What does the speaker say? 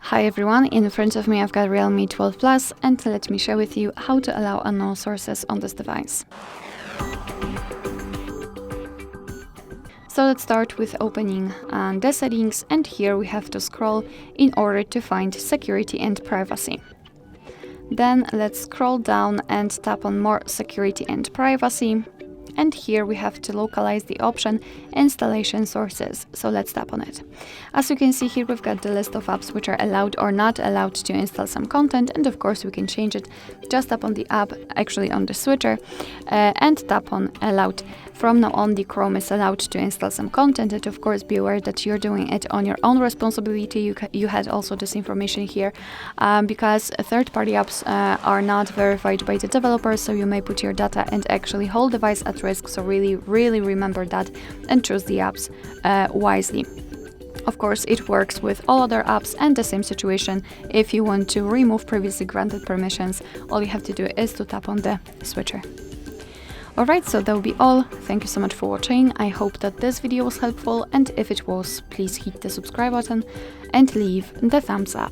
Hi everyone, in front of me I've got Realme 12 Plus, and let me share with you how to allow unknown sources on this device. So let's start with opening the settings, and here we have to scroll in order to find security and privacy. Then let's scroll down and tap on more security and privacy. And here we have to localize the option installation sources, so let's tap on it. As you can see here, we've got the list of apps which are allowed or not allowed to install some content, and of course we can change it. Just tap on the app, actually on the switcher, and tap on allowed. From now on, the Chrome is allowed to install some content, and of course be aware that you're doing it on your own responsibility. You had also this information here because third-party apps are not verified by the developers, so you may put your data and actually whole device at risk. So really remember that and choose the apps wisely. Of course, it works with all other apps, and the same situation if you want to remove previously granted permissions. All you have to do is to tap on the switcher. Alright, so that will be all. Thank you so much for watching. I hope that this video was helpful, and if it was, please hit the subscribe button and leave the thumbs up.